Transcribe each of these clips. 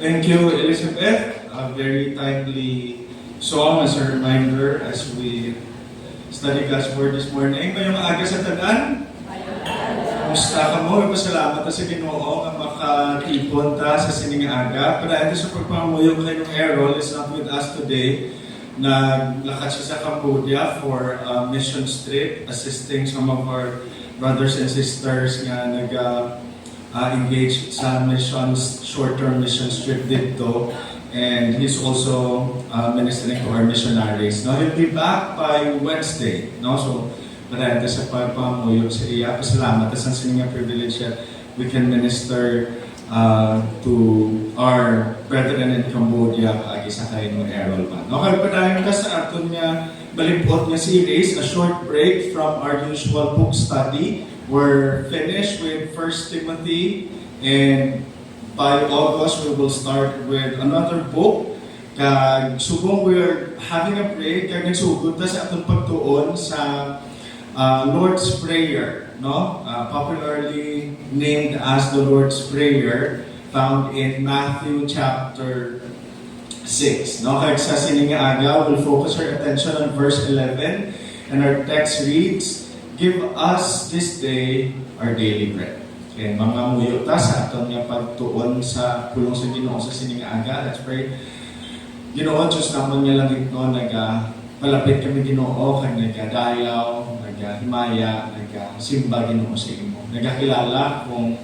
Thank you, Elizabeth. A very timely song as a reminder as we study God's Word this morning. Ngayong aga sa tanan, kumusta ka mo? Ipasalamat sa Ginoo nga makatipon ta sa sining aga. Para ito sa pagpamuyong kay nung Errol is not with us today. Naglakad siya sa Cambodia for a mission trip, assisting some of our brothers and sisters nga engaged sa missions, short-term mission trip dito. And he's also ministering to our missionaries. Now, he'll be back by Wednesday. No? So, marami sa pagpamuyo sa iya. Pasalamat. At sa sininga privilege siya, we can minister to our brethren in Cambodia kaagi sa kayo ng Errol man. Okay, padayon ka sa aton niya balimpot nga series, a short break from our usual book study. We're finished with 1 Timothy, and by August we will start with another book. Kag subong we're having a break, kag nagsugod ta sa atong pagtuon sa Lord's Prayer, no? Popularly named as the Lord's Prayer, found in Matthew chapter 6. No? Kag sa sininga aga, we'll focus our attention on verse 11, and our text reads, "Give us this day our daily bread." And mga muyo ta sa aton nga pagtuon sa pulong sa Ginoo sa sininga aga. Let's pray. Ginoo, Diyos namon nga langit no, palapit kami Ginoo, kag nagadayaw, naghimaya, nagsimba Ginoo sa imo. Nagakilala kung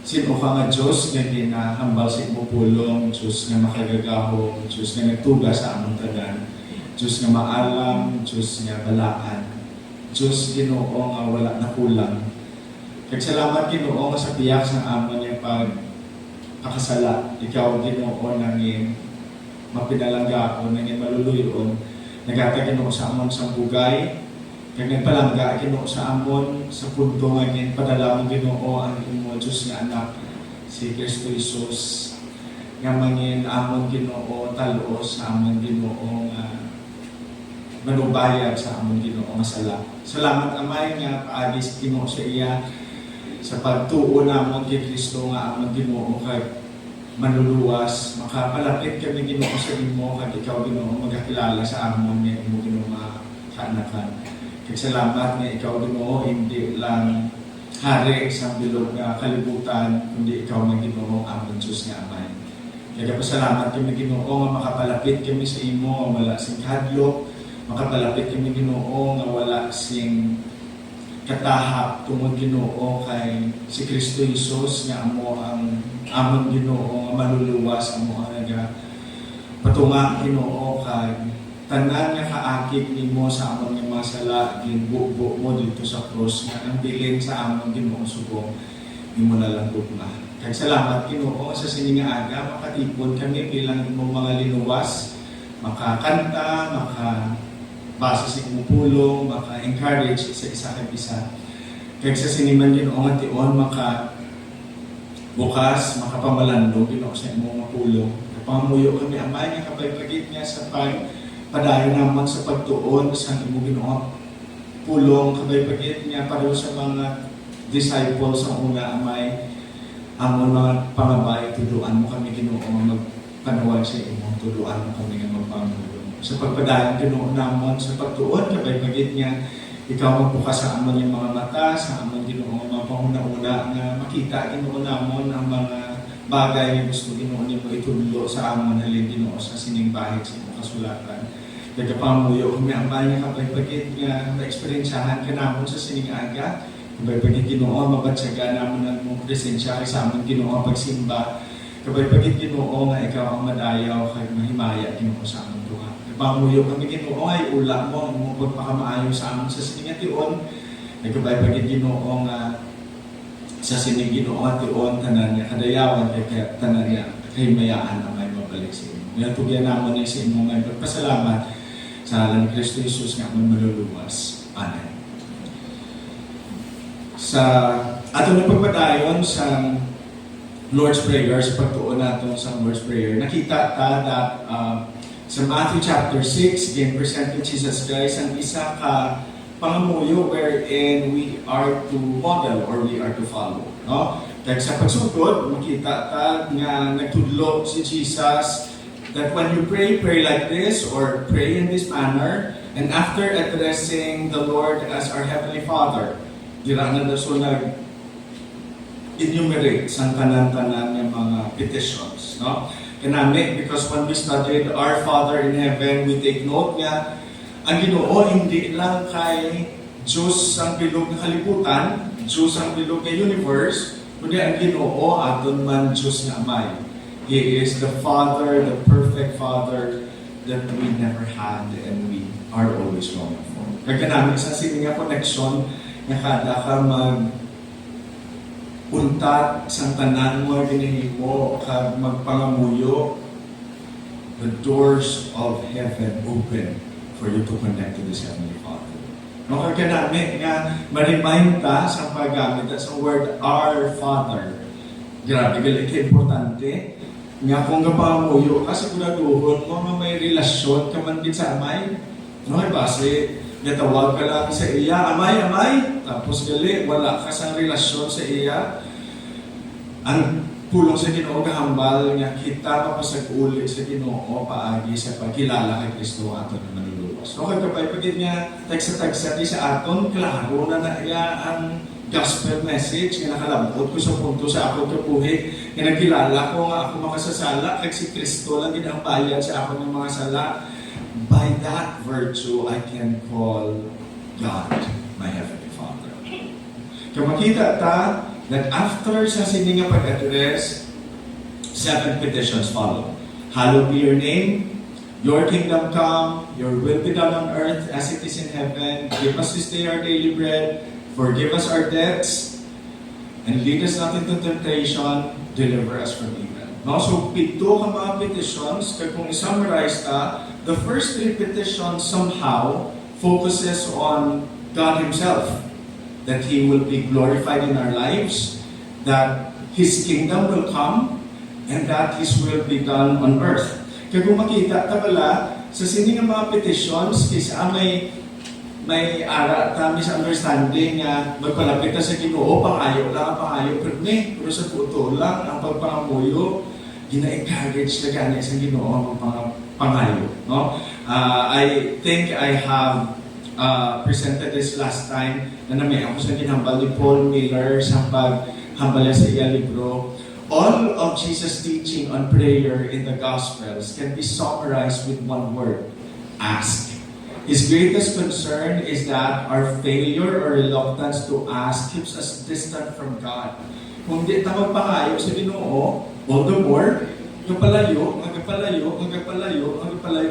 sino ka nga Diyos nga ginahambal sa imo pulong, Diyos nga makagagahom, Diyos nga nagtuga sa among tanan, Diyos nga maalam, Diyos nga balaan, Diyos Ginoo nga wala na kulang. Kagsalamat Ginoo nga sa biyak sa amon nga pagkakasala. Ikaw Ginoo nangin mapinalangga ako, nangin maluluyon. Nagata Ginoo sa amon sa bugay. Kag nagpalangga Ginoo sa amon sa punto nga ngin padala mo Ginoo ang imo Diyos nga anak si Kristo Jesus. Nga mangin amon Ginoo talos sa amon Ginoo nga manubayad sa amon Ginoo nga sala. Salamat Amay nga paagis Ginoo sa iya sa pagtuo namon kay Kristo nga amon Ginoo kag manluluwas, makapalapit kami Ginoo sa imo kag ikaw Ginoo magakilala sa amon nga imo Ginoo kaanakan. Kag salamat nga ikaw Ginoo hindi lang hari sa bilog nga kalibutan kundi ikaw nga Ginoo amon Diyos nga Amay. Kaya pasalamat kami Ginoo nga makapalapit kami sa imo nga wala sing hadlok, makapalapit kami Ginoo nga wala sing katahak tungod Ginoo kay si Kristo Jesus nga amo ang amon Ginoo nga maluluwas amo ang patunga Ginoo kay tanan nga kaakit nimo sa amon nga mga sala ginbubo mo dito sa cross nga ang bilin sa amon Ginoo subong imo na lang gugma. Kay salamat Ginoo sa sininga aga makatipon kami bilang imong mga linuwas, makakanta, basa sa imong pulong, maka-encourage sa isa kag isa. Kaya sa siniman Ginoo nga tion bukas, makapamalando Ginoo sa imong pulong. Pamuyo kami Amay nga kapaypagit niya sa padayon naman sa pagtuon sa imong Ginoo pulong kapaypagit niya para sa mga disciples sa una Amay amon mga pangabay tuluan mo kami Ginoo nga magpanuwag sa imong tuluan mo kami nga magpamuyo. Sa pagpadayon Ginoo namon sa pagtuon kapaypagit niya ikaw magbukas sa amon yung mga mata, sa amon Ginoo mga panguna-una nga makita Ginoo namon ang mga bagay nga gusto Ginoo nimo itulo sa amon halin Ginoo sa sining bahid sa imong kasulatan. Nagpamuyo kami Amay nga kapaypagit nga na-experiensyahan ka namon sa sining aga. Kapaypagit Ginoo mabatsaga namon ang mong presensya sa amon Ginoo pagsimba. Kapaypagit Ginoo nga ikaw ang madayaw kay mahimaya Ginoo sa amon duha. Pamuyo kami Ginoo ay ula mo ang pagpakamaayo sa amon sa sining ation. Nagkabay-pagit Ginoo nga sa sining Ginoo ation tanan nga kadayawan kay tanan nga kahimayaan ang may mabalik sa imo. Nga tugyan namon sa imong nga pagpasalamat sa ngalan ni Kristo Jesus nga amon maluluwas. Amen. Sa aton pagpadayon sa Lord's Prayer, sa pagtuon naton sa Lord's Prayer, nakita ta that sa Matthew chapter 6, again, presented Jesus Christ ang isa ka pangamuyo wherein we are to model or we are to follow. No? Kaya sa pagsugod, makita ta nga nagtudlo si Jesus that when you pray, pray like this or pray in this manner. And after addressing the Lord as our Heavenly Father, dira na daw so enumerate sa tanan-tanan ng mga petitions. No? Kanami, because when we studied Our Father in Heaven, we take note nga, ang Ginoo hindi lang kay Diyos ang bilog ng kalibutan, Diyos ang bilog ng universe, kundi ang Ginoo aton man Diyos nga Amay. He is the Father, the perfect Father that we never had and we are always longing for. Kaya namin sa sininga connection nga kada ka untat sa tanan mo ginihimo kag magpangamuyo, the doors of heaven open for you to connect to this Heavenly Father. No, kaya namin nga ma-remind ta sa paggamit sa word Our Father. Grabe, galing importante. Nga kung kapamuyo ka, siguraduhon mo nga may relasyon ka man din sa amay. No, base, natawag ka lang sa iya, amay, tapos gali, wala ka sa relasyon sa iya. Ang pulong sa Ginoo kahambal nga kita mapasag-uli sa Ginoo paagi sa pagkilala kay Kristo aton na manluluwas. No, kaya pagid nga tagsa-tagsa di sa aton, klaro na iya ang gospel message nga nakalambot ko sa punto sa akong kabuhi nga nagkilala ko nga ako makasasala kag si Kristo lang gid ang bayad sa akong mga sala. By that virtue, I can call God my Heavenly Father. Kaya makita ta that after sa sininga pag-address, 7 petitions follow. Hallowed be your name, your kingdom come, your will be done on earth as it is in heaven. Give us this day our daily bread, forgive us our debts, and lead us not into temptation, deliver us from evil. No? So, pito ka mga petitions, kaya kung i-summarize ta, the first 3 petitions somehow focuses on God Himself. That He will be glorified in our lives, that His kingdom will come, and that His will be done on earth. Kaya kung makita ta pala, sa sining mga petitions, kaysa may ara ta misunderstanding nga magpalapit ta sa Ginoo, pangayo lang ang pangayo, pero sa totoo lang ang pagpangamuyo, gina-encourage na gani sa Ginoo ang pangayo. No? I think I have presented this last time na nami ako sa ginhambal ni Paul Miller sa paghambal sa iya libro. All of Jesus' teaching on prayer in the Gospels can be summarized with one word: ask. His greatest concern is that our failure or reluctance to ask keeps us distant from God. Kung di ta magpangayo sa Ginoo, all the more magpalayo.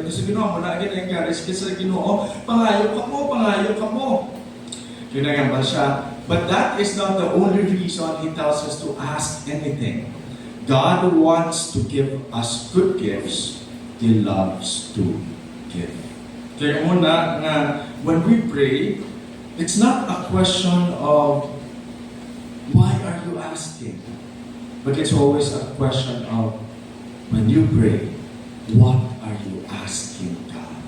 Kasi Ginoo mo na gina-encourage ka sa Ginoo, pangayo ka mo. Yun ang hambal siya. But that is not the only reason He tells us to ask anything. God wants to give us good gifts. He loves to give. Kaya muna nga, when we pray, it's not a question of why are you asking? But it's always a question of when you pray, what are you asking God?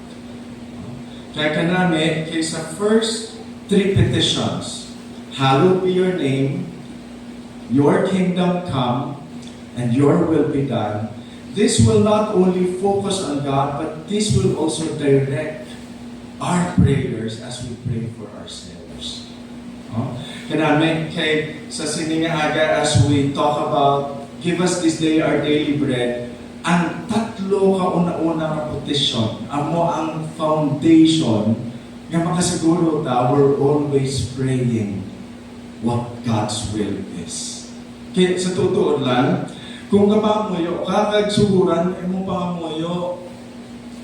Kaya kanami, sa first 3 petitions, hallowed be your name, your kingdom come, and your will be done. This will not only focus on God, but this will also direct our prayers as we pray for ourselves. Kanami, sa sininga aga, as we talk about, give us this day our daily bread, ang tatlo kauna-una na petition, amo ang foundation nga makasiguro ta, we're always praying what God's will is. Kaya sa totoo lang, kung kapamuyo, kakagsuguran, mong pangamuyo,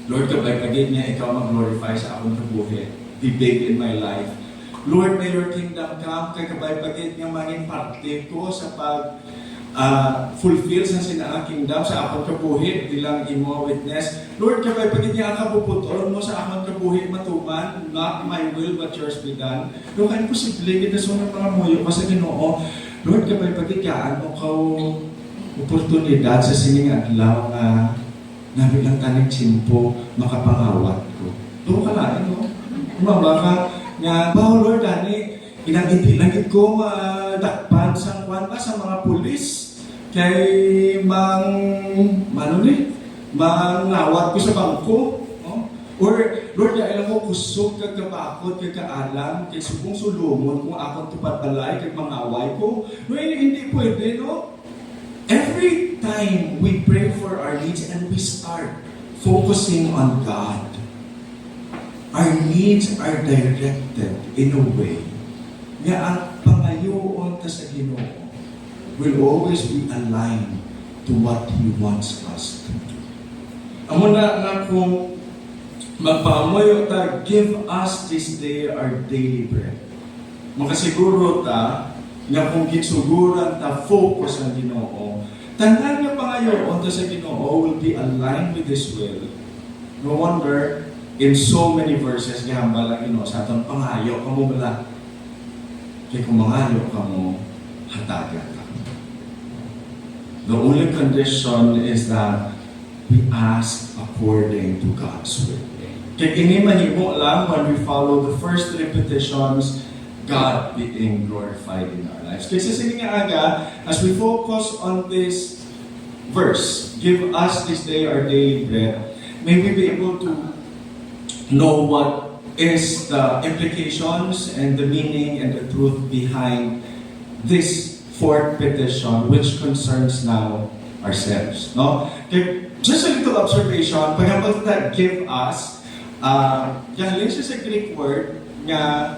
Lord, kapag pagin niya, ikaw mag-glorify sa akong kabuhi. Be big in my life. Lord, may your kingdom come, kakabay pagin niya maging parte ko sa fulfill sa sinang kingdom sa akong kabuhi bilang imo witness. Lord, kapag pagin niya ang kabuputol mo sa akong kabuhi matuman, not my will but yours be done. Lord, kain posible, kita sunod mga muyo pa sa Ginoo. Lord, kapag pagkikaan mo ka oportunidad sa sining adlaw nga nabi lang tanig simpo makapangawat ko. Doon ka lang, no? Umaba ka nga, Lord, ani, inangiti-langit ko madakpan sa mga pulis kay mangawat ko sa bangko. No? Or, Lord, alam mo, kusog kag kabakot, kag kaalam, kay subong sulumon kung akong tupadbalay, kag mangaway ko. No, hindi pwede, no? Every time we pray for our needs and we start focusing on God, our needs are directed in a way nga ang pangayoon ta sa Ginoo will always be aligned to what He wants us to do. Amo na nga kung magpaamoy ta, give us this day our daily bread. Makasiguro ta nga kung gitsuguran ta focus ang Ginoo, tandaan nga pangayoon ta sa Ginoo will be aligned with His will. No wonder in so many verses gihambal ang Ginoo sa atong pangayo kamo bala. Kaya kung mangayo ka mo, hatagan ka. The only condition is that we ask according to God's will. Kaya kini mahimo lang when we follow the first three petitions, God being glorified in our lives. Kaya sa nga aga, as we focus on this verse, give us this day our daily bread, may we be able to know what is the implications and the meaning and the truth behind this fourth petition, which concerns now ourselves. No? Just a little observation, pag that give us, galing siya sa Greek word nga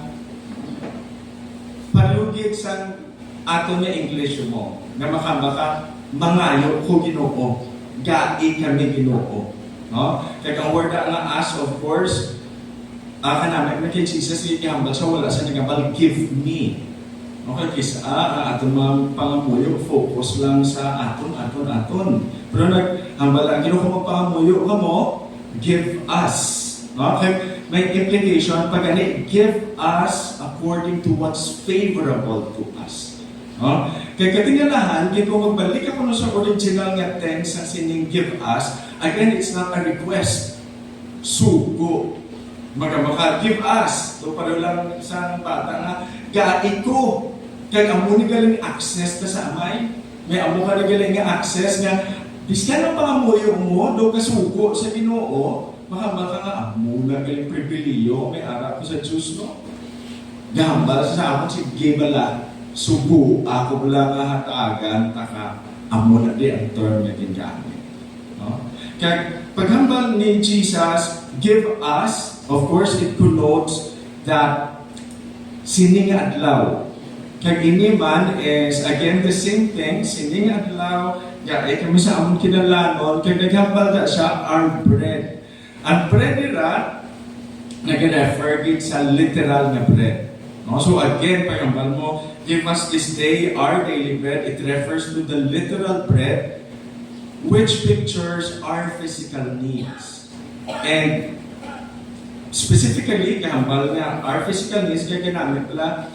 palugid sa ato na English mo, na makamaka, mangayo ko Ginoo, gai kami Ginoo. No? Kaya ang word nga as, of course, namin kay Jesus ihambal sa wala sa nagambal, give me. Okay, kisa aton mga pangamuyo, focus lang sa aton. Pero naghambal ang Ginoo kung magpangamuyo ka mo, give us. Okay, may implication pag give us according to what's favorable to us. Kaya katingalahan, kaya kung magbalik ako sa original nga tense ang sining give us, again, it's not a request. Sugo. Magamaka, give us. So, pareho lang sa bata nga, gai ko. Kaya amo ni galing access ta sa amay. May amo ka na galing nga access nga, biskan ang pangamuyo mo, do kasugo sa Ginoo, makamaka nga, amo na galing pribiliyo, may arap ko sa Diyos, no? Gahambal sa amon si Gibala, sugo, ako wala nga hatagan, taka, amo na di ang term na gingamit. No? Kaya, paghambal ni Jesus, give us, of course, it connotes that sining adlaw. Kaya ini man is, again, the same thing, sining adlaw, kaya kami sa amon kinalanon, kaya naghambal na siya, our bread. Ang bread nila, nag-refer din sa literal na bread. No? So again, paghambal mo, give us this day our daily bread, it refers to the literal bread, which pictures our physical needs. And specifically, kahambal niya, our physical needs, kaya ginamit pala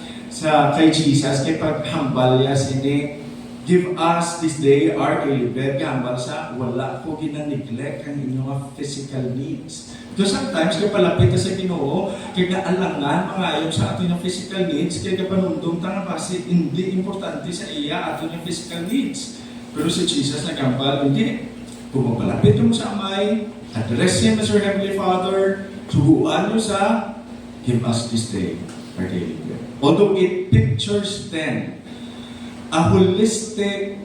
kay Jesus, kaya paghambal niya, sini, give us this day our daily bread, kahambal sa, wala ko gina-neglect ang inyong physical needs. So sometimes, kaya palapit na sa Ginoo, kaya naalangan, mga ayon sa atin yung physical needs, kaya panundong tanga kasi hindi importante sa iya atin yung physical needs. Pero si Jesus nagambal, hindi. Kung mapalapit mo sa amay, address Him as your Heavenly Father, suguan nyo sa, give us this day our daily bread. Although it pictures then a holistic,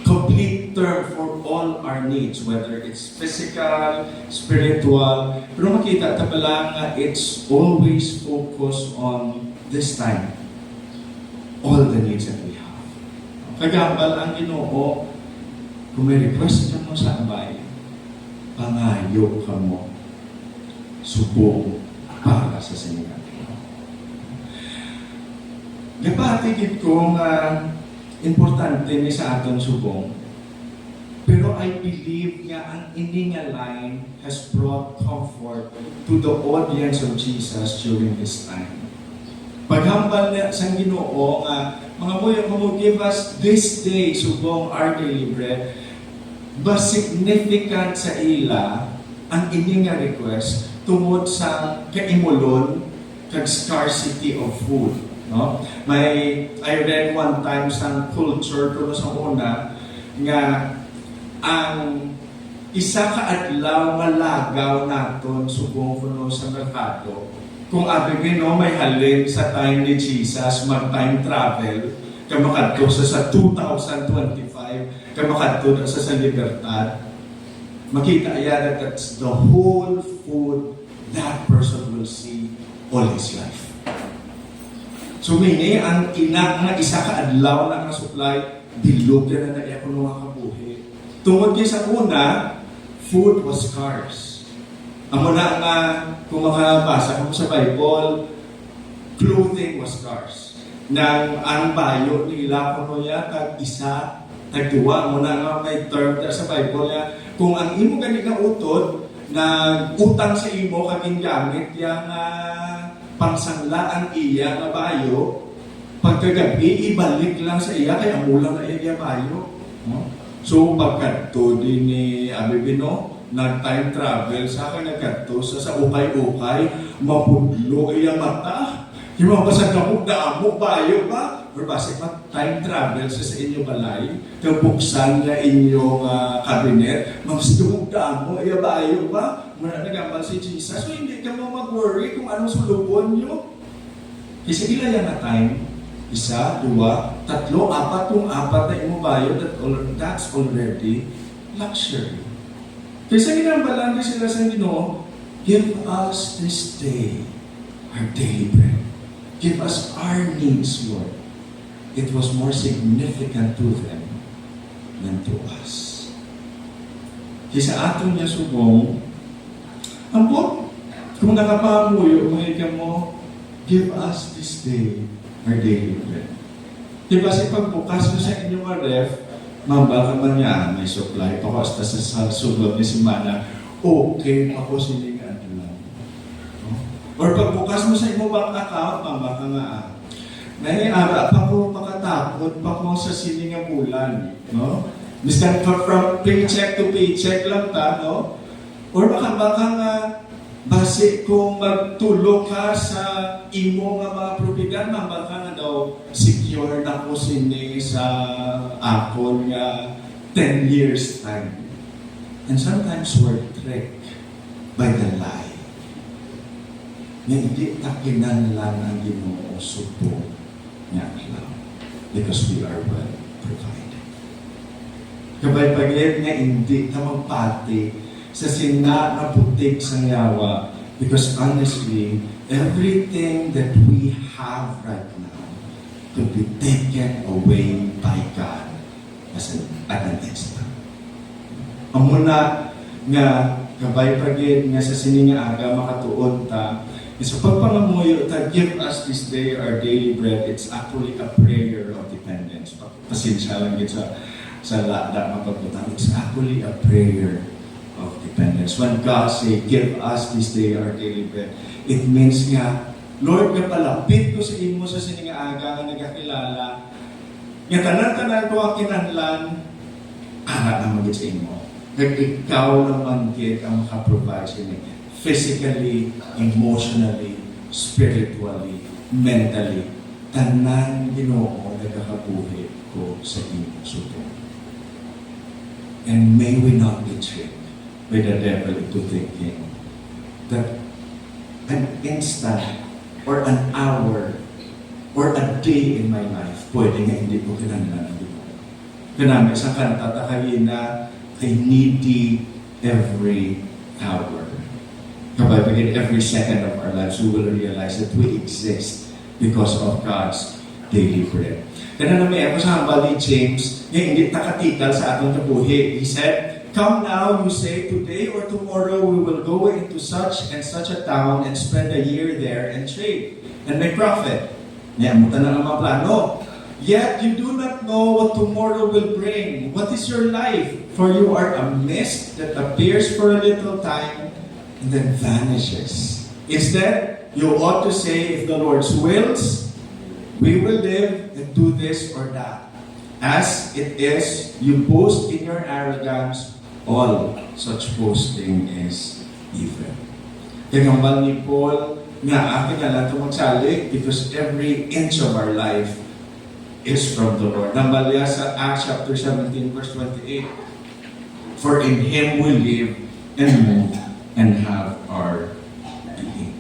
complete term for all our needs, whether it's physical, spiritual, pero makita ta pala nga it's always focused on this time, all the needs that we have. Kagambal ang Ginoo, kung may request ka mo sa abay, pangayo ka mo, subong para sa sinigang. Napatigid ko nga importante ni sa aton subong. Pero I believe nga ang ining line has brought comfort to the audience of Jesus during this time. Paghambal niya sa Ginoo nga, mga boy, mo give us this day subong our daily bread, but significant sa ila ang ining request tungod sa kaimulon kag scarcity of food. No? I read one time sa culture ko sa una nga ang isa ka adlaw nga lagaw naton subong kuno sa merkado. Kung abi no may halin sa time ni Jesus mag-time travel, kaya makadto sa 2025, kaya makadto sa libertad, makita yan that that's the whole food that person will see all his life. So meaning, ang ina nga isa ka adlaw na nga supply, bilog yan na iya kuno nga kabuhi. Tungod kay sa una, food was scarce. Amo na nga, kung makabasa ko sa Bible, clothing was scarce. Nang ang bayo nila kuno ya tag isa, tag duwa, mo na nga may term sa Bible ya, kung ang imo gani nga utod, na utang sa imo kaging gamit yang pangsanglaan iya nga bayo, pagkagabi ibalik lang sa iya kay amulang na iya bayo. No? So pagkadto din ni Abibino, nag-time travel sa akin nagkadto sa ukay-ukay, mapudlo iya mata. Yung mga basag kamog na amo bayo ba? Or basic time travel sa inyo balay, kabuksan na inyong cabinet, magsidumog na amo, iya bayo ba? Muna nagambal si Jesus. So hindi ka mo mag-worry kung anong sulubon nyo. Kasi ilan yan na time? Isa, dua, tatlo, apat, yung apat na imo bayo, that's already luxury. Kasi ginambalan din sila sa Ginoo, give us this day our daily bread. Give us our needs, Lord. It was more significant to them than to us. Kaya sa aton niya subong, ambot, kung nakapamuyo, mga mo, give us this day our daily bread. Diba sa pagbukas mo sa inyong ref, mambal ka man niya, may supply pa ko hasta sa suglog ni Simana, okay pa ko silingan lang. Or pagbukas mo sa inyong bank account, mambal ka nga, naiara pa ko makatapot pa ko sa silingang bulan. No? Miskan from paycheck to paycheck lang ta, no? Or baka nga, base kung magtulog ka sa imo nga mga propiedad, baka nga daw secure na ko sini sa akon nga 10 years time. And sometimes we're tricked by the lie. Nga hindi takinanlan ang Ginoo subo nga lang because we are well provided. Kabay pagit nga hindi ka magpati sa sina na putik sa yawa because honestly, everything that we have right now could be taken away by God at an instant. Amuna nga kabay pagit nga sa sini nga aga makatuon ta. So pagpangamuyo ta, give us this day our daily bread, it's actually a prayer of dependence. Pasensya lang yun sa lada mapagputang. It's actually a prayer of dependence. When God say, give us this day our daily bread, it means nga, Lord, nga palapit ko sa imo sa sininga aga nga nagkakilala, nga tanan-tanan ko ang kinanlan, ara na magit sa imo. Ikaw naman git ang makaprovide sa inyo. Physically, emotionally, spiritually, mentally, tanan Ginoo nagkakabuhi ko sa imo subo. And may we not be tricked by the devil into thinking that an instant or an hour or a day in my life pwede nga hindi ko kinanlan ng Ginoo. Kanami sa kanta takayina I need thee every hour. Kapag every second of our lives, we will realize that we exist because of God's daily bread. Kaya naman ako sa hambal ni James, nga hindi takatikal sa atong kabuhi. He said, come now, you say, today or tomorrow we will go into such and such a town and spend a year there and trade and make profit. Niyamutan na ang mga plano. Yet you do not know what tomorrow will bring. What is your life? For you are a mist that appears for a little time and then vanishes. Instead, you ought to say, if the Lord wills, we will live and do this or that. As it is, you boast in your arrogance, all such boasting is evil. Kagambal ni Paul, nga akin na lang ito magsalig because every inch of our life is from the Lord. Nambalya sa Acts chapter 17 verse 28, for in Him we live and move and have our being.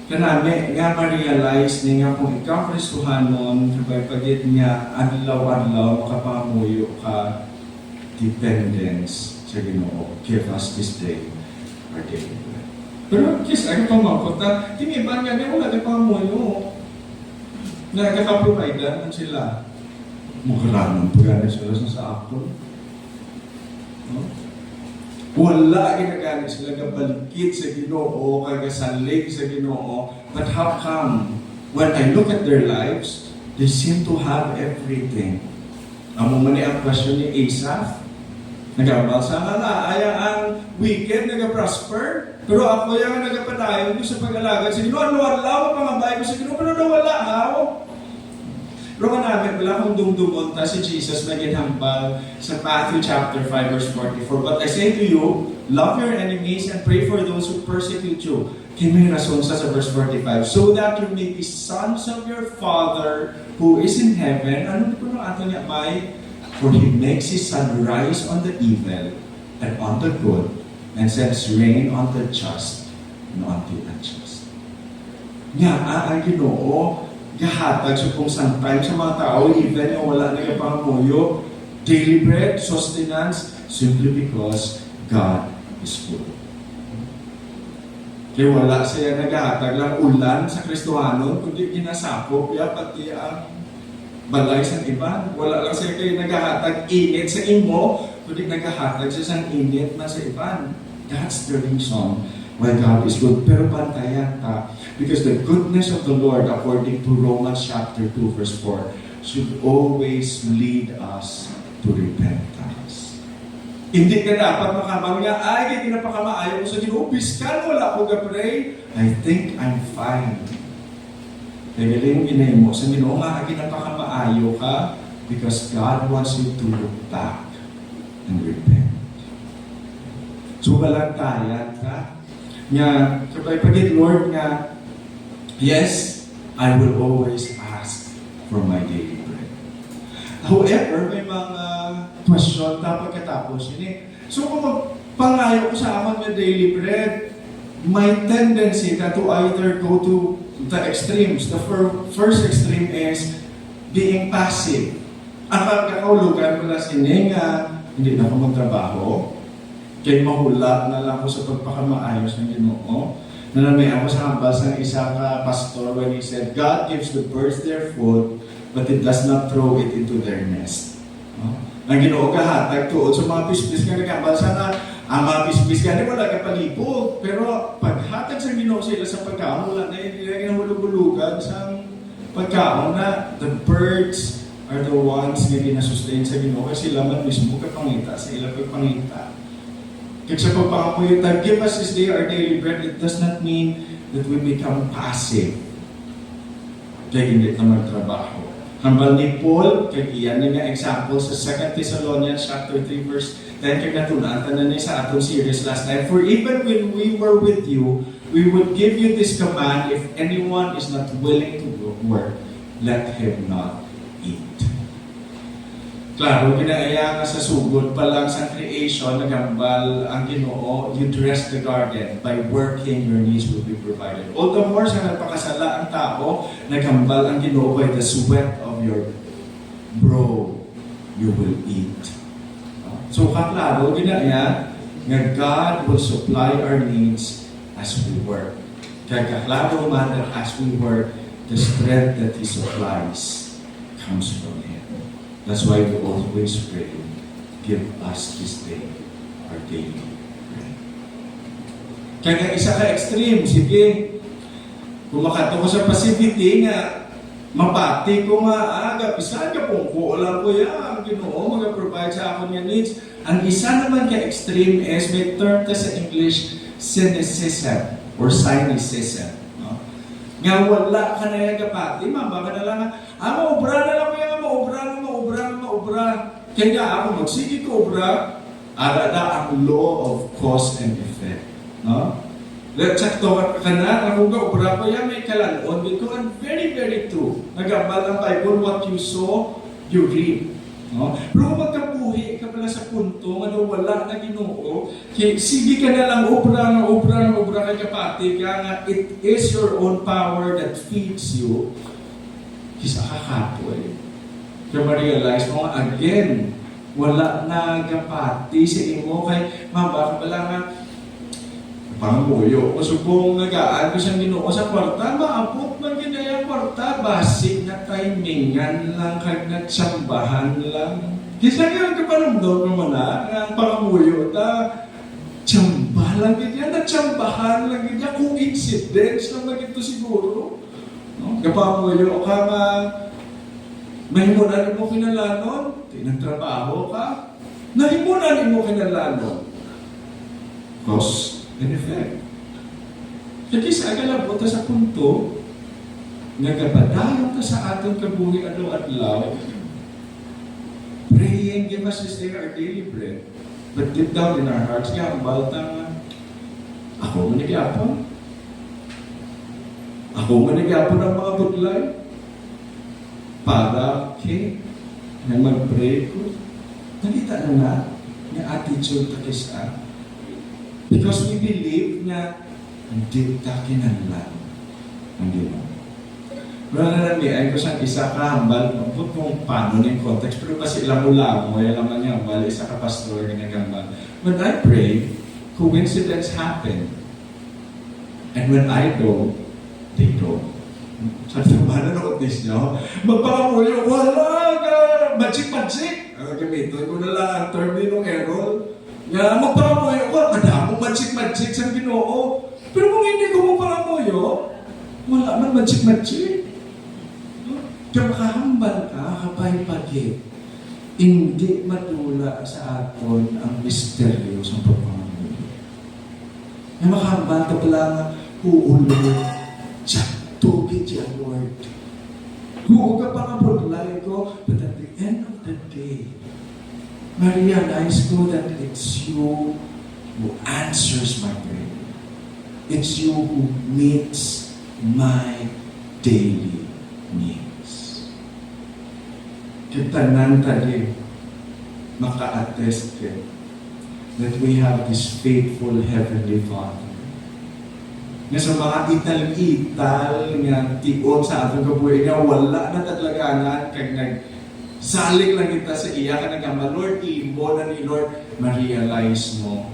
Kanami, nga ma-realize niya kung ikaw Kristohanon, kapag pagit niya, adlaw-adlaw, makapamuyo ka, dependence sa Ginoo. Give us this day our daily bread. Pero, kis, ay pamapot na, tiniban nga niya, wala na pamuyo. Nagkakaprovide lang sila. Mukhalanong pagana sila sa ako. No? Wala ginagamit sila kabalikid sa Ginoo, kagasalig sa Ginoo. But how come, when I look at their lives, they seem to have everything? Amo man ang question ni Asaph. Nagabal sa nga aya ang wicked, nag-prosper. Pero ako yung nagapadayon ko sa pag-alagad sa Ginoo. Ano wala, mapangabay ko sa Ginoo, pero nawala how? Pero namin, wala kong dumdumunta si Jesus na ginhambal sa Matthew chapter 5 verse 44. But I say to you, love your enemies and pray for those who persecute you. May rason sa verse 45. So that you may be sons of your Father who is in heaven. Ano ko nung ato niya may? For He makes His sun rise on the evil and on the good and sends rain on the just and on the unjust. Nga, ang Ginoo, gahatag sa kung sometimes sa mga tao, even yung wala na kapangamuyo, daily bread, sustenance, simply because God is good. Kaya wala siya nagahatag lang ulan sa Kristohanon, kundi ginasakop ya pati ang balay sa iban. Wala lang siya kayo nagahatag init sa imo, kundi nagahatag siya sa init na sa iban. That's the reason why God is good. Pero pantayan ta. Because the goodness of the Lord, according to Romans chapter 2, verse 4, should always lead us to repentance. Hindi ka dapat makamang nga, ay, hindi na pa kamaayaw ko sa Ginoo. Biskan, wala ko ga-pray. I think I'm fine. Kaya galing inay mo sa Ginoo, nga, hindi na pa kamaayaw ka because God wants you to look back and repent. So, walang tayan ka. Nga, kapag pagit Lord nga, yes, I will always ask for my daily bread. However, may mga question dapat katapos yun. So kung magpangayo ko sa akin ng daily bread, my tendency to either go to the extremes. The first extreme is being passive. Ang pagkakaulugan ko na sining, hindi na ako magtrabaho, kaya mahula na lang ako sa pagpakamaayos ng Ginoo. Nanamay ako sa hambas ng isa ka pastor when he said, God gives the birds their food, but it does not throw it into their nest. Ang Ginoo kahatag tuod sa mga pispis nga nagambal sana, ang mga pispis nga wala ka palibog, pero paghatag sa Ginoo sila sa pagkaon, wala na yung hulug-hulugan sa pagkaon na the birds are the ones nga ginasustain sa Ginoo kasi sila man mismo kapangita sa ilang pagpangita. Kaya sa pagpapakuyutan, give us this day our daily bread, it does not mean that we become passive. Kaya hindi na magtrabaho. Hambal ni Paul, kaya iyan na nga example sa 2 Thessalonians chapter 3 verse 10, kaya natunatan na niya sa atong series last night. For even when we were with you, we would give you this command, if anyone is not willing to work, let him not eat. Klaro, ginaaya nga sa sugod pa lang sa creation, nagambal ang Ginoo, you dress the garden, by working your needs will be provided. All the more sa nagpakasala ang tao, nagambal ang Ginoo by the sweat of your brow, you will eat. So kaklaro, ginaaya, nga God will supply our needs as we work. Kaya kaklaro man that as we work, the strength that He supplies comes from Him. That's why we always pray, give us this day our daily bread. Kaya isa ka extreme, sige, kung makato ko sa passivity nga, mapati ko nga, pisan ka pong ko, alam ko yan, Ginoo, mag-provide sa akong yung needs. Ang isa naman ka extreme is, may term ta sa English, cynicism or cynicism. No? Nga wala ka na yung kapati, baka na lang, maubra na lang ko yan, maubra. Kaya nga ako magsige ko obra, ada ang law of cause and effect. No? Sakto ka na, ang uga, ubra ko yan, may kalanon. Because and very, very true. Nagambal ang Bible, what you sow, you reap. No? Pero kung magkabuhi ka pala sa punto, ano, wala na Ginoo, sige ka na lang, ubra kay kapati ka nga, it is your own power that feeds you. Kisa kakapoy. Kaya ma-realize mo, again, wala na kapati sa imo kay mama ka pala nga, panguyo. O subong nagaan ko siyang Ginoo sa kwarta, maapot man ginaya kwarta, basic na timingan lang, kag natsambahan lang. Kisa nga kaparamdam naman ang panguyo, tsamba lang ganyan, natsambahan lang ganyan, coincidence lang na ito siguro. No? Kapanguyo ka nga, mahimunan mo kinalanon, tinagtrabaho ka, nahimunan mo kinalanon. Cause and effect. Kasi sa agalabot sa punto, nagapadayon ka sa aton kabuhi adlaw-adlaw, praying, give us this day our daily bread. But deep down in our hearts, ang baltang, ako manigyapon. Ako manigyapon ang mga budlay. Para, na mag-pray ko. Nakita na yung attitude ta kisa. Because we believe na hindi ta kinanlan ang Ginoo. Pero ay ko siyang isa kahambal, mabuot kung paano yung context, pero kasi lang-ulang mo, yan naman niya, wala isa ka pastor, ginagambal. When I pray, coincidence happen. And when I don't, they don't. Sa tabanan ako this nyo, magpakamuyo, wala ka, magic-magic. Gamitin ko na lang ang term ng Errol. Nga, magpakamuyo ko, kada mo magic-magic sa Ginoo. Pero kung hindi ko magpakamuyo, wala man magic-magic. Kaya makahambal ka, kapay pagi, hindi matula sa aton ang misteryo sa pagpakamuyo. Kaya makahambal ka pala nga, huulo, tubig siya, Lord. Huwag ka pa nga paglalay ko, but at the end of the day, ma-realize ko that it's you who answers my prayer. It's you who meets my daily needs. Kitanan tadi, maka-attest ka that we have this faithful Heavenly Father. Nga sa mga ital-ital nga tiyon sa atong kabuhay nga wala na tatlaganan kag nagsalig lang kita sa iya ka nagama, Lord, imo na ni Lord, ma-realize mo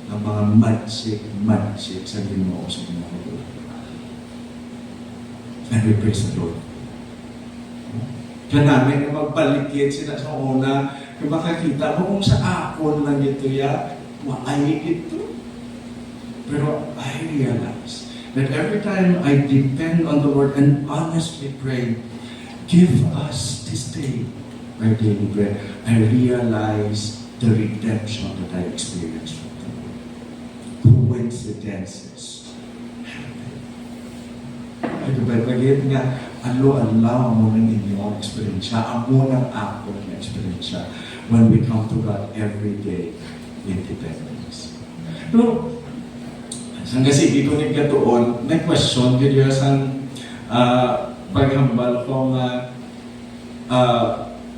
ang mga magic sa Ginoo sa Ginoo. And we praise the Lord. Kaya namin na magpalikit sila sa una, kung makakita mo kung sa akon lang ito ya, waay ito. Pero I realize that every time I depend on the Lord and honestly pray, give us this day our daily bread, I realize the redemption that I experienced from the Lord. Coincidences happen. Ito ba bagay nga, alo-alaw mo ng inyong eksperyensya, amo ng ako ng eksperyensya when we come to God every day in dependence. Pero, hanggang sige ko nagkatuon, may question ko dyan sa paghambal ko nga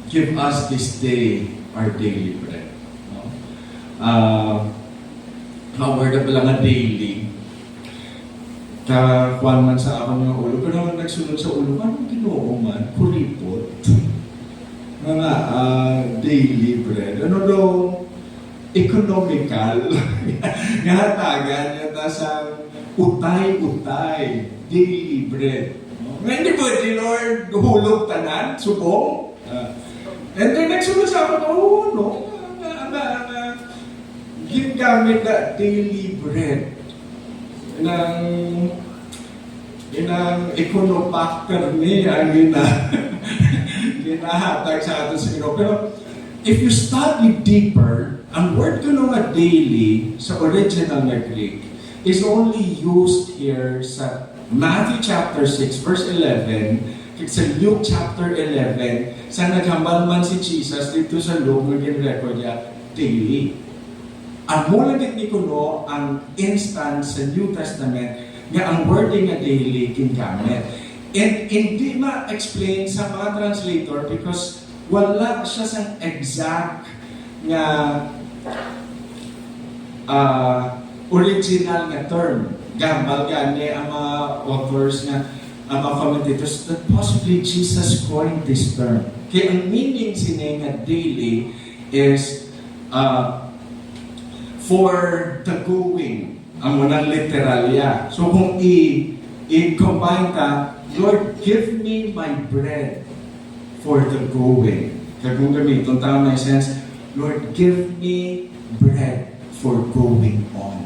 give us this day our daily bread. No? Word na pala nga daily. Kakuan man sa ako ng ulo, pero nang nagsunod sa ulo, anong Ginoo man? Kuripot. Mga daily bread. Ano daw? Economical. Nga hatagan yung tasang utay-utay, daily bread. Nga hindi pwede, Lord, hulog tanan, subong. And then nagsunod sa ako, no? Gingamit na daily bread. Inang econopacker niya, ginahatag sa atin sa Ginoo. Pero if you study deeper, ang word ko nga daily sa original na Greek is only used here sa Matthew chapter 6 verse 11 kag sa Luke chapter 11 sa naghambal man si Jesus dito sa Luke nga gin-record niya daily. Amo lang ni kuno ang instance sa New Testament nga ang wording nga daily gingamit. And hindi ma-explain sa mga translator because wala siya sa exact nga original nga term. Gambal gani ang mga authors nga, ang mga commentators, that possibly Jesus coined this term. Kaya ang meaning sini nga daily is for the going. Ang munang literalya. So kung i-combine ka, Lord, give me my bread for the going. Kaya kung gamitin, tama may sense, Lord, give me bread for going on.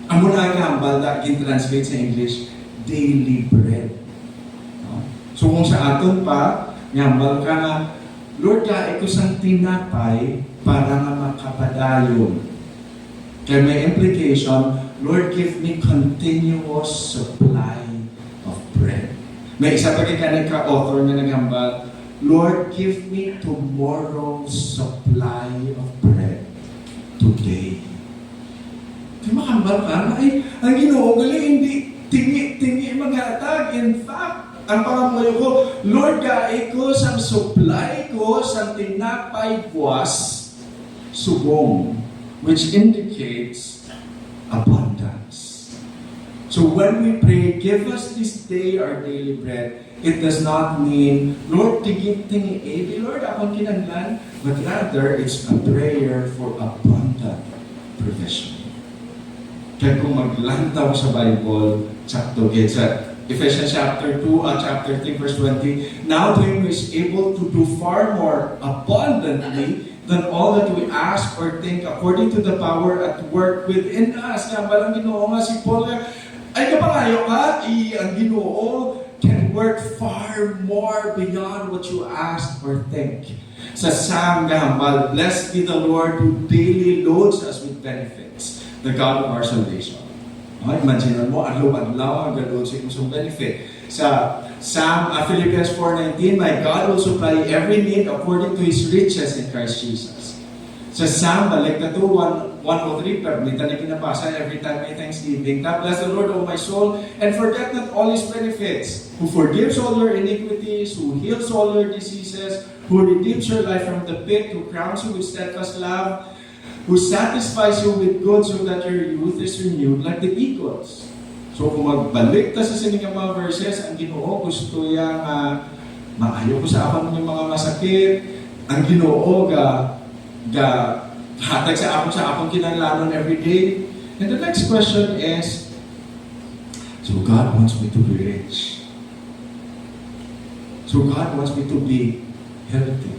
Ang muna gambal na gin-translate sa English, daily bread. No? So kung sa aton pa, gambal ka na, Lord, kain ko sang tinapay para nga makapadayon. Kaya may implication, Lord, give me continuous supply of bread. May isa pa ka-author na nagambal, Lord, give me tomorrow's supply of bread today. Di makambal ka? Ay, ang Ginoo galing, hindi tingi maghatag. In fact, ang pangamuyo ko, Lord, gae ko sang supply ko sang tinapay buwas subong, which indicates abundance. So when we pray, give us this day our daily bread, it does not mean, Lord, tingi Lord, akong kinanglan, but rather, it's a prayer for abundant provision. Kaya kung maglantaw sa Bible, sakto sa Ephesians chapter 2, chapter 3, verse 20, now to Him who is able to do far more abundantly than all that we ask or think according to the power at work within us. Kaya balang Ginoo nga si Paul, ay kapangayo ka, ang Ginoo can work far more beyond what you ask or think. Sa Psalm gahambal, blessed be the Lord who daily loads us with benefits, the God of our salvation. Imagine mo, adlaw-adlaw ang galod sa imusong benefit. Sa Psalm, Philippians 4:19, my God will supply every need according to His riches in Christ Jesus. Sa Psalm, balik na to, 103, pagmita na kinabasa every time may thanksgiving. God bless the Lord, O my soul, and forget not all His benefits, who forgives all your iniquities, who heals all your diseases, who redeems your life from the pit, who crowns you with steadfast love, who satisfies you with good so that your youth is renewed like the eagles. So kung magbalik ta sa sining mga verses, ang Ginoo gusto yang maayo ko sa akon ng mga masakit. Ang Ginoo hatag sa akong kinahanglanon every day. And the next question is, so God wants me to be rich. So God wants me to be healthy.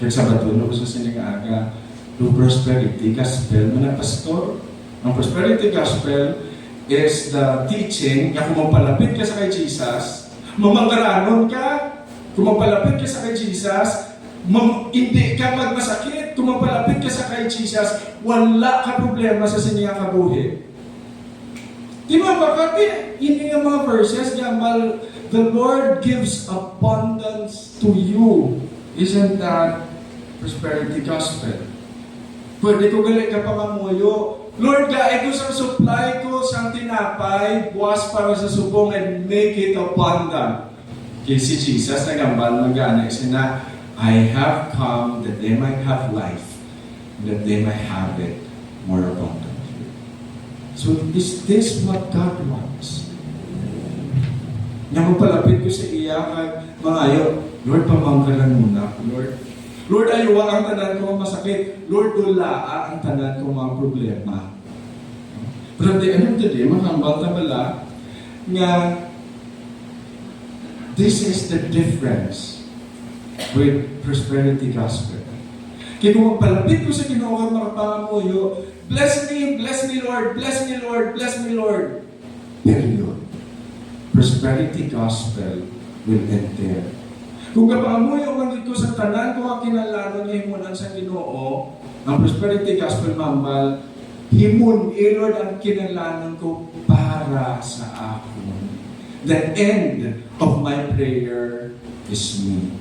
Kaya sa batulo ko sa sining aga, the prosperity gospel, mga pastor. Ang prosperity gospel is the teaching na kung magpalapit ka sa kay Jesus, mamangaranon ka, kung magpalapit ka sa kay Jesus, hindi ka magmasakit, kung magpalapit ka sa kay Jesus, wala ka problema sa sinyang kabuhi. Di ba bakit? Hindi nga mga verses, the Lord gives abundance to you. Isn't that prosperity gospel? Pwede ko galing ka pangamuyo. Lord, gae ko sa supply ko sa tinapay, buwas para sa subong and make it abundant. Kaya si Jesus nagambal mag-aanay na, I have come that they might have life, that they might have it more abundantly. So is this what God wants? Nga magpalapit ko sa iya, mga ayo, Lord, pamangkalan muna. Lord, ayuwa ang tanan ko masakit. Lord, dula ang tanan ko mga problema. Pero at the end of the day, makambal na bala, nga, this is the difference with prosperity gospel. Kaya kung magpalapit ko sa Ginoo mga pangamuyo, bless me, Lord, bless me, Lord, bless me, Lord. Period. Prosperity gospel will end there. Kung kapamoy o man dito sa tanan ko ang kinalanon niya himunan sa Ginoo, ang prosperity gospel mambal, Lord, ang kinalanon ko para sa akon. The end of my prayer is me.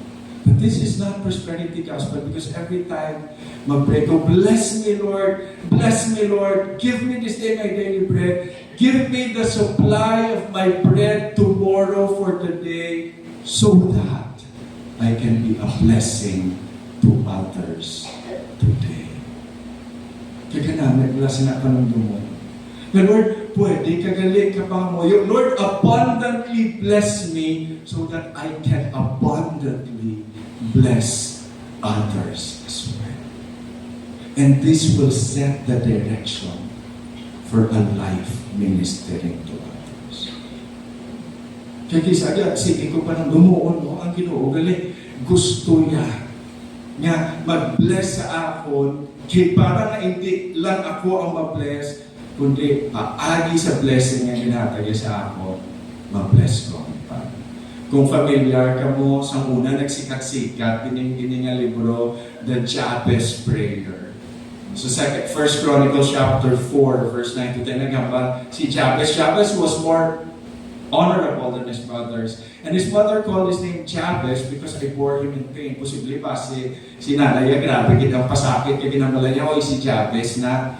But this is not prosperity gospel because every time mag-pray ko, bless me, Lord, give me this day my daily bread, give me the supply of my bread tomorrow for today so that I can be a blessing to others today. Kaya namin, wala sinapanong mo. Na Lord, pwede kagaling ka pa mo. Lord, abundantly bless me so that I can abundantly bless others as well. And this will set the direction for a life ministering to others. Kaya kisa sige ko pa ng lumuon mo, ang Ginoo gali, gusto niya nga mag-bless sa akon, kaya para na hindi lang ako ang ma-bless, kundi paagi sa blessing nga ginatagay sa ako, ma-bless ko ang Panginoon. Kung familiar ka mo, sa una nagsikat-sikat, gining nga libro, The Jabez Prayer. So, 1 Chronicles chapter 4, verse 9 to 10, nagamba, si Jabez. Jabez was more honorable than his brothers. And his mother called his name Jabez because I bore him in pain. Posible pa si nanay, grabe, kitang pasakit, kaya ginamala niya, oy, si Jabez na,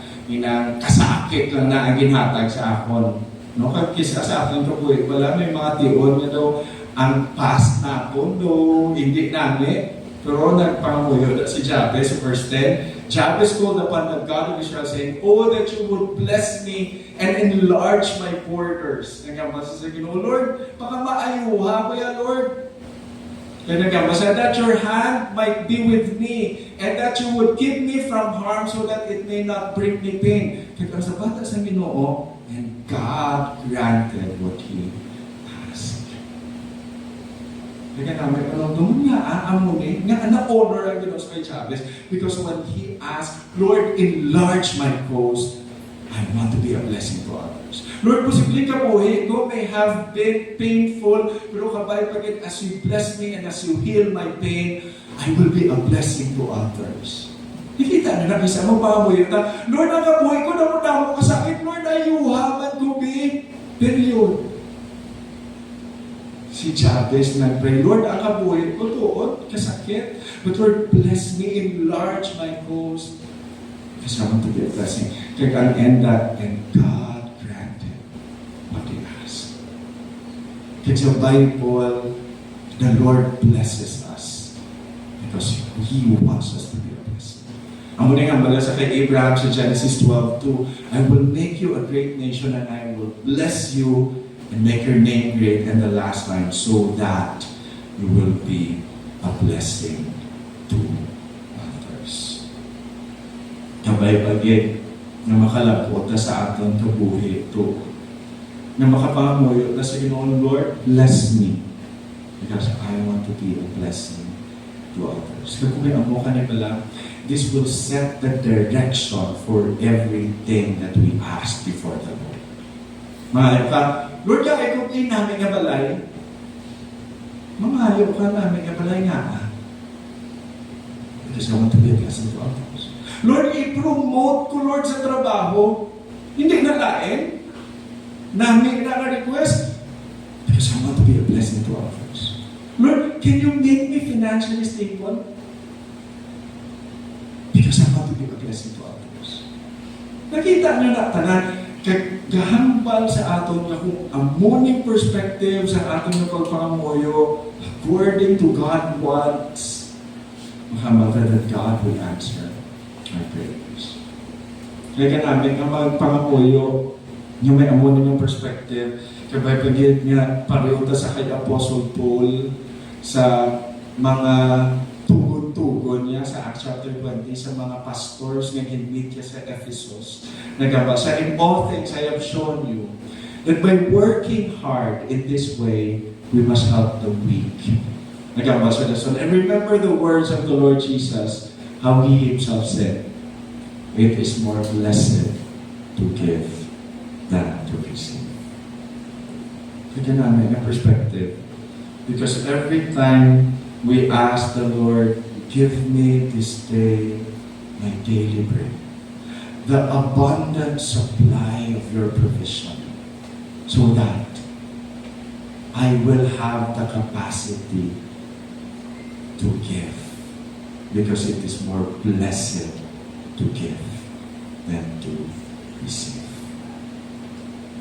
kasakit lang na ang ginhatag sa akon. No, kisa sa akin ko po, wala may mga tiyon niya daw, ang past na ako, no, hindi namin. Pero nagpanguyo si Jabez, verse 10, Jabez called upon the God of Israel, saying, "Oh, that you would bless me and enlarge my borders." Nagkambasa sa Ginoo, Lord, pakamayuha ko ya, Lord. Kaya nagkambasa, that your hand might be with me and that you would keep me from harm so that it may not bring me pain. Kaya sa bata sa Ginoo, and God granted what he asked. Kaya namin, doon nga, aamunin, nga na-honor ang Ginoo sa kay Jabez because when he asked, Lord, enlarge my coast, I want to be a blessing to others. Lord, posibleng kabuhi ko may have been painful, pero kabay pagit, as you bless me and as you heal my pain, I will be a blessing to others. Nakita na isa mo pa mo yun. Lord, ang kabuhi ko, namunamo kasakit. Lord, ayuhaman ko be. Period. Si Jabez nag-pray, Lord, ang kabuhi ko tuon, kasakit. But Lord, bless me, enlarge my coast. Because I want to be a blessing. Kaya ang end that, and God granted what he asked. Kaya sa Bible, the Lord blesses us because He wants us to be a blessing. Ang muna nga bala sa kay Abraham sa Genesis 12:2, I will make you a great nation and I will bless you and make your name great, and the last line, so that you will be a blessing to others. Kabay bagay na makalapot sa aton kabuhi ito, na makapamoy na sa Ginoong Lord, bless me because I want to be a blessing to others. Kaya kung amo ka na pala, this will set the direction for everything that we ask before the Lord. Mahal ka, Lord, kaya kung namin nga balay, mamahayo ka namin nga balay nga. Because I want to be a blessing to others. Lord, i-promote ko, Lord, sa trabaho. Hindi na lain. Namin na request because I want to be a blessing to others. Lord, can you make me financially stable? Because I want to be a blessing to others. Nakita niyo na tanan, gahambal sa aton na kung amuning perspective sa aton na pagpangamuyo according to God wants, mahambal that God will answer our prayers. Kaya namin ang magpangamuyo yung may amunin yung perspective kabay pagid nga pareho sa kay Apostle Paul sa mga tugon niya sa Acts chapter 20 sa mga pastors nga ginmeet niya sa Ephesus. Nagabasa, in all things I have shown you that by working hard in this way, we must help the weak. Nagabasa na so. And remember the words of the Lord Jesus, how He Himself said, it is more blessed to give than to receive. Kaya namin ang perspective. Because every time we ask the Lord, give me this day my daily bread, the abundant supply of your provision, so that I will have the capacity to give. Because it is more blessed to give than to receive.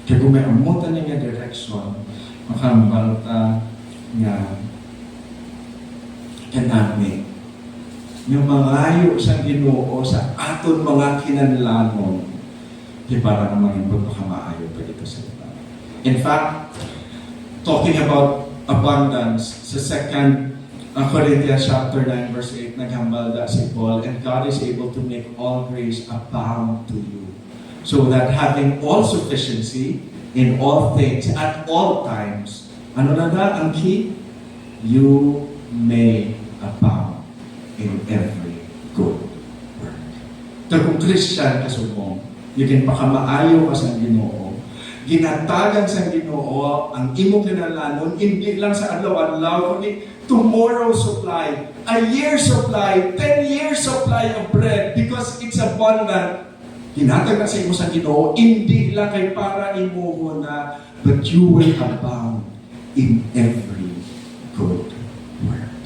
Kaya kung may amutan niya direksyon, makambal ta nga kanami. Yung mangayo sa Ginoo sa aton mga kinanlanon, di para naman yung pagkakamaayo pa dito sa iba. In fact, talking about abundance, sa 2 Corinthians chapter 9 verse 8, naghambal da si Paul, and God is able to make all grace abound to you, so that having all sufficiency in all things, at all times, ano na da ang key? You may abound in every good work. So kung Christian ka subong, you can pakamaayo ka sa Ginoo, ginatagan sa Ginoo ang imo kinahanglanon, hindi lang sa adlaw-adlaw, kundi tomorrow's supply, a year's supply, 10 years supply of bread, because it's abundant. Ginatag na sa imo sa Ginoo, hindi lang kay para imo na, but you will abound in every good work.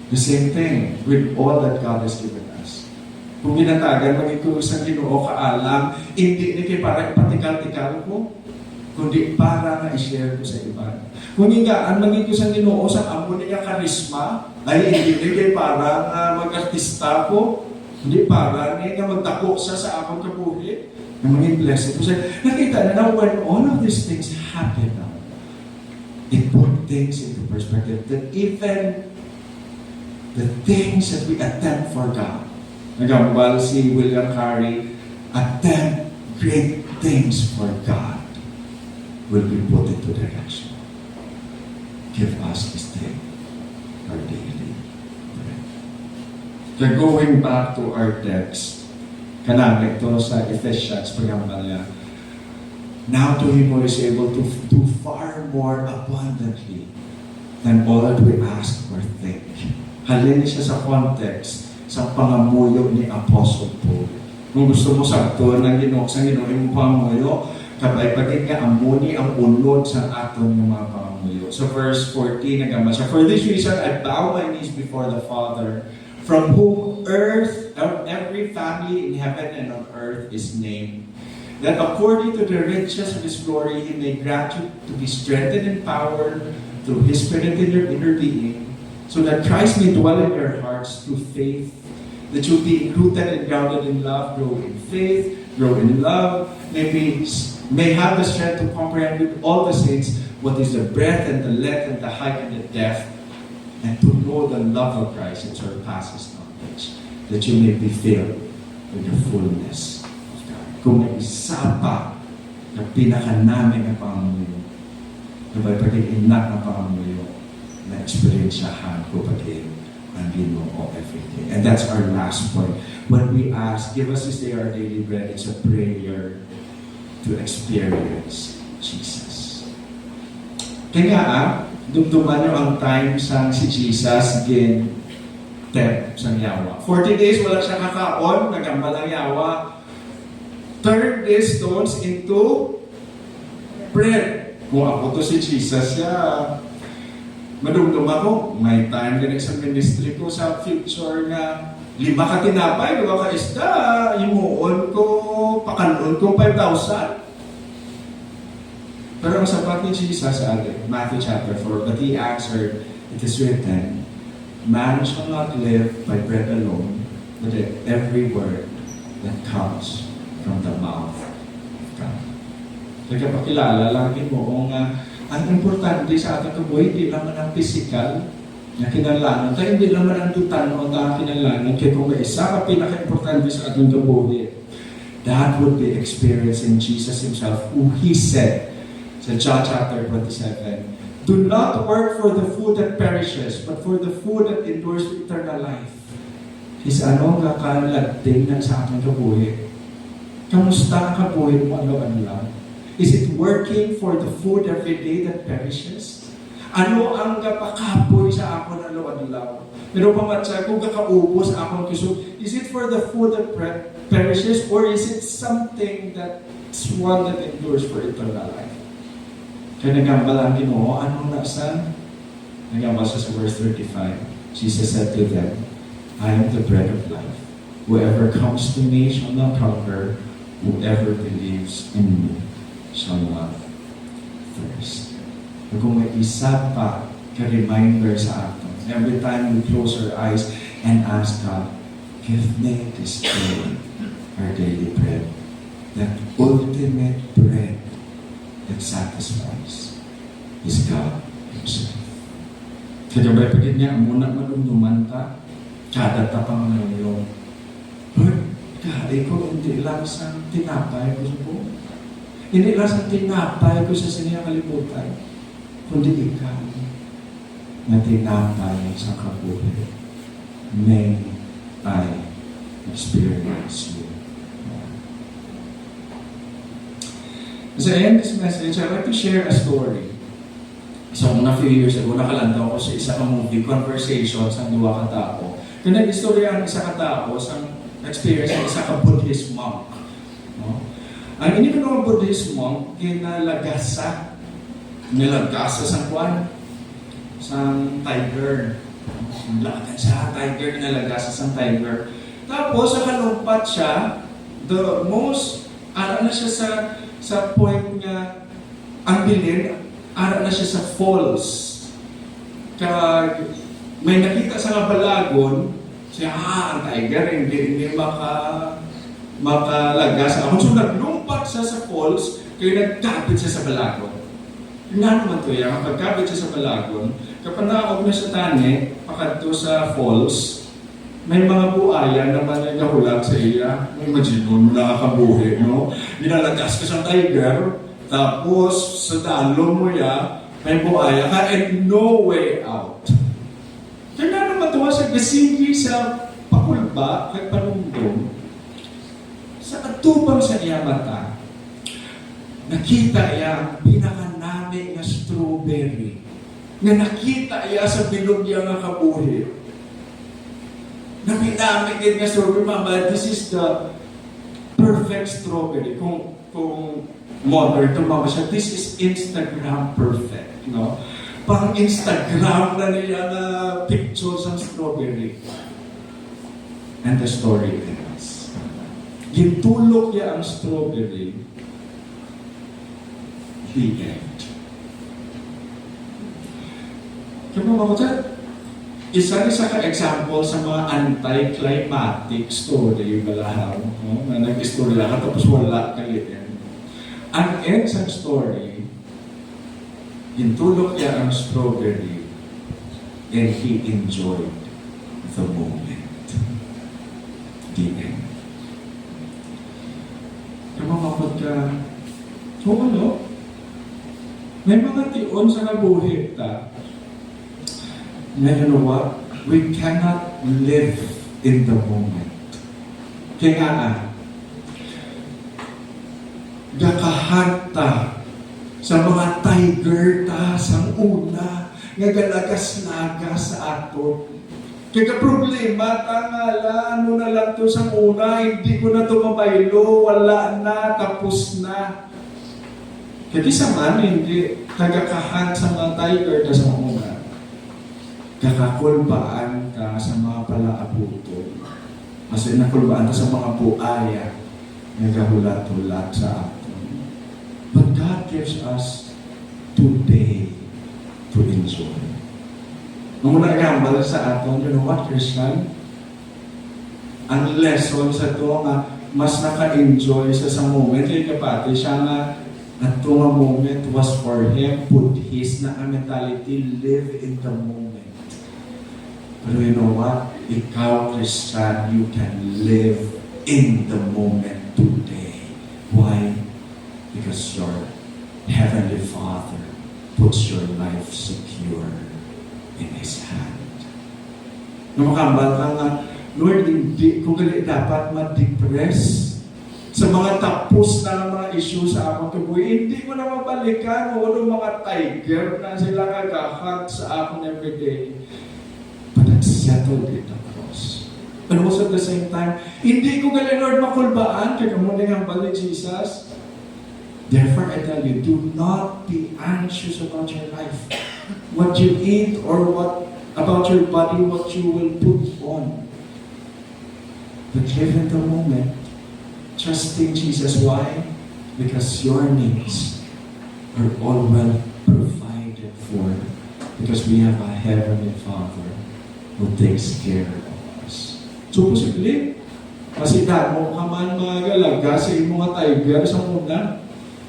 The same thing with all that God has given us. Kung ginatagan, magiging sa Ginoo kaalam, hindi kay para ipatikal-tikal ko, kundi para na i-share ko sa iba. Kung ang magiging sa Ginoo sa amo niya karisma, ay hindi kay para mag-artista ko, hindi para niya magdako sa akong kabuhi, na maging blessed. So, nakita na when all of these things happen now, it put things into perspective that even the things that we attempt for God, nagambal si William Carey, attempt great things for God will be put into direction. Give us this day our daily bread. So going back to our text, kanang ito sa Ephesians, pagambal niya, now to Him who is able to do far more abundantly than all that we ask or think. Halin siya sa context sa pangamuyo ni Apostle Paul. Kung gusto mo sakto ng Ginoo sa Ginoo yung pangamuyo, kapag pagit nga amuni ang unod sa aton ng mga pangamuyo. So verse 14 nagamba siya, for this reason I bow my knees before the Father, from whom every family in heaven and on earth is named, that according to the riches of His glory He may grant you to be strengthened in power through His Spirit in your inner being, so that Christ may dwell in your hearts through faith, that you be rooted and grounded in love, grow in faith, grow in love, may have the strength to comprehend with all the saints what is the breadth and the length and the height and the depth, and to know the love of Christ that surpasses knowledge, that you may be filled with the fullness of God. Kung may isa pa na pinaka-namin ang pangamuyo, na may pag-iinak ng pangamuyo, na experiensyahan ko pagin ang Ginoo every day. And that's our last point. When we ask, give us this day our daily bread, it's a prayer to experience Jesus. Kaya dumduman nyo ang time sang si Jesus again temp sang yawa. 40 days wala siya kakaon, nagambal ang yawa. Turn these stones into bread. Kung ako to si Jesus, madumdum ako, may time din sa ministry ko sa future nga 5 ka tinapay, 2 ka isda, imuon ko, pakanon ko 5,000. Pero ang sapat ni Jesus sa Matthew chapter 4, but He answered, it is written, man shall not live by bread alone, but every word that comes from the mouth of God. Kaya pakilala lang mo ang importante sa ating kabuhay, hindi naman ang physical na kinalanan. Kaya hindi naman ang tutano ang kinalanan. Kaya kung may isa ka pinaka-importante sa ating kabuhay, that would be experiencing Jesus Himself, who He said sa John chapter 27, do not work for the food that perishes, but for the food that endures to eternal life. Is ano nga kalagting na sa ating kabuhay? Kamusta ang kabuhay mo ano-ano? Is it working for the food every day that perishes? Ano ang kapakapoy sa ako na law-adlaw? Pero pamatsa, kung kakaubos akong kiso, is it for the food that perishes, or is it something that's one that endures for eternal life? Kaya nagambal ang Ginoo, anong nasa? Nagambasa sa verse 35, Jesus said to them, I am the bread of life. Whoever comes to me shall not hunger. Whoever believes in me shall not thirst. Kung may isa pa ka-reminder sa atin, every time we close our eyes and ask God, give me this day our daily bread. That ultimate bread that satisfies is God Himself. Kaya ba pagin niya, muna malumuman ta, kada tapang na yung, ko hindi lang sa tinapay ko sa buong. Hindi lang sa tinapay ko sa siya kalimutan, kundi ikaw na tinapay sa kabuhay. May I experience you. As I end this message, I'd like to share a story. So, a few years ago, nakalandaw ko sa isa ka movie, Conversations, ang dua ka tao. Kung nag-istorya ang isa ka tao, sa experience ng isa ka Buddhist monk. No? Ang ini ko ng Buddhist monk, nilagasa sa kwan, sa tiger. Lakan sa tiger, nilagasa sa tiger. Tapos, nakalumpat siya, the most, na siya sa point nga, ang bilin, na siya sa falls. Kaya, may nakita sa nga balagon, siya, ang tiger, hindi makalagas. Ako, so naglumpat siya sa falls, kaya nagkapit siya sa balagon. Nga naman to yan, pagkapit siya sa balagon, kapag naog na sa tani, pakadto sa falls, may mga buaya naman na nahulag sa iya. May majinon, nakakabuhi, no? Ninalagas ka sa tiger, tapos sa dalon mo ya, may buaya ka and no way out. Kaya nga naman tuwa sa gasigi sa pakulba, kay panundong, sa katubang sa iya mata, nakita iya ang pinakanami na strawberry, na nakita iya sa bilog iya nga kabuhi. Napinami din nga strawberry, mama, this is the perfect strawberry. Kung modern to mama siya, this is Instagram perfect, no? Pang Instagram na niya na pictures ng strawberry. And the story ends. Gintulog niya ang strawberry. The end. Kaya mga kapatid, isa ka-example sa mga anti-climatic story balahaw, no? Na nag-story lang tapos wala kalitin. Ang end sa story, intulog niya ang strawberry and he enjoyed the moment. The end. Kamamapad ka, ano? May mga tion sa nabuhi ta. And you know what? We cannot live in the moment. Kaya nga, gakahanta sa mga tiger ta sang una nga galagas-lagas sa ato. Kaya problema, tangala, ano na lang to sang una, hindi ko na tumabaylo, wala na, tapos na. Kaya sa man, hindi tagakahan sa mga tiger ta sang una. Kakakulbaan ka sa mga palaabuto. Kasi nakulbaan ka sa mga buaya na gahulat-hulat sa atin. But God gives us today to enjoy. Nung nagambal sa atin, you know what, Christian? Ang lesson sa ito nga, mas naka-enjoy sa moment. Kaya kapati siya nga, at ito nga moment was for him, Buddhist na ang mentality, live in the moment. Pero you know what? Ikaw, Christian, you can live in the moment today. Why? Because your Heavenly Father puts your life secure in His hand. Nung makambal ka nga, Lord, hindi ko gali dapat ma-depress sa mga tapos na mga issue sa akong kabuhi. Hindi ko na mabalikan o mga tiger na sila kagahag sa akong everyday. But I'm settled in the cross. But also at the same time, hindi ko gali, Lord, makulbaan kaya muna ang balik Jesus. Therefore, I tell you, do not be anxious about your life. what you eat or what about your body, what you will put on. But live in the moment, trusting Jesus. Why? Because your needs are all well provided for. Because we have a Heavenly Father who takes care of us. So, posible, kasi damo ka man magalaga sa imong mga tiger sa muna.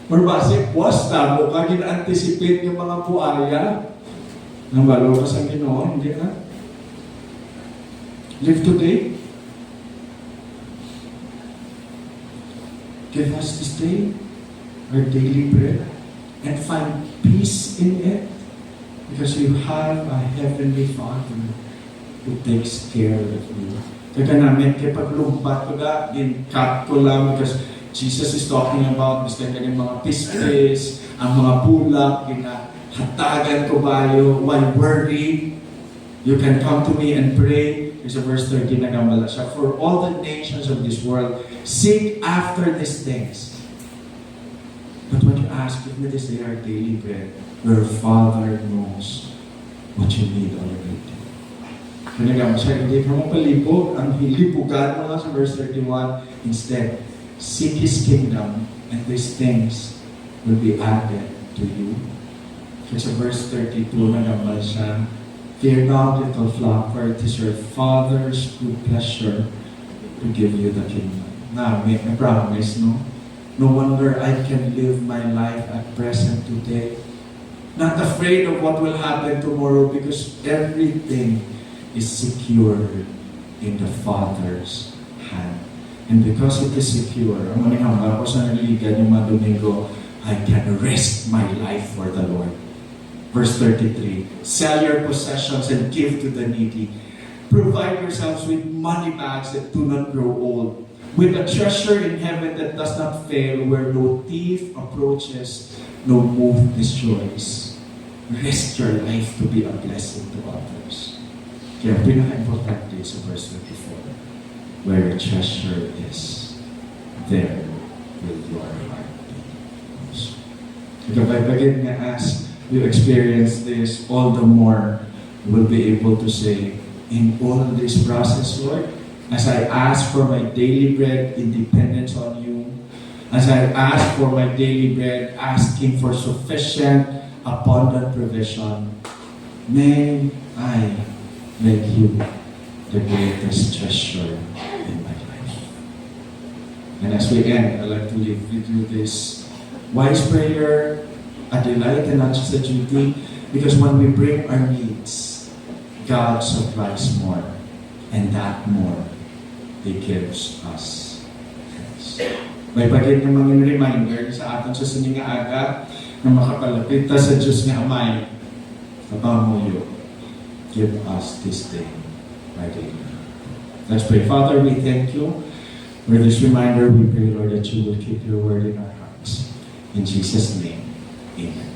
Or base, was damo ka, gina-anticipate yung mga buaya. Nang balo ka sa Ginoo, hindi na. Live today. Give us this day our daily bread and find peace in it because you have a Heavenly Father who takes care of you. Kaya namin, kaya paglumpat ko na, in-cut ko lang because Jesus is talking about gusto kanyang mga pistis, ang mga bulak, hatagan ko bayo, why worry? You can come to me and pray. There's a verse 13 na gamala siya. For all the nations of this world, seek after these things. But when you ask, give me this day our daily bread, your Father knows what you need already. Kaya mo siya, hindi ka mo palibog. Ang hilibugan mo nga sa verse 31. Instead, seek His kingdom and these things will be added to you. Kaya sa verse 32 na naman siya, fear not, little flock, for it is your Father's good pleasure to give you the kingdom. Now, may promise, no? No wonder I can live my life at present today. Not afraid of what will happen tomorrow because everything is secured in the Father's hand. And because it is secure, ang manihamba ko sa naligan yung mga Domingo, I can risk my life for the Lord. Verse 33, sell your possessions and give to the needy. Provide yourselves with money bags that do not grow old, with a treasure in heaven that does not fail, where no thief approaches, no moth destroys. Risk your life to be a blessing to others. Kaya pinaka-importante sa verse 24, where your treasure is, there will your heart be. Again, as you experience this, all the more we'll be able to say, in all this process, Lord, as I ask for my daily bread in dependence on you, as I ask for my daily bread, asking for sufficient, abundant provision, may I make you the greatest treasure in my life. And as we end, I'd like to leave with you this wise prayer, a delight and not just a duty, because when we bring our needs, God supplies more, and that more He gives us. May pagit ng mga reminder sa atin sa sininga aga na makapalapit sa Diyos nga Amay, kapamuyo. Give us this day our daily bread. Let's pray. Father, we thank you for this reminder. We pray, Lord, that you will keep your word in our hearts. In Jesus' name, amen.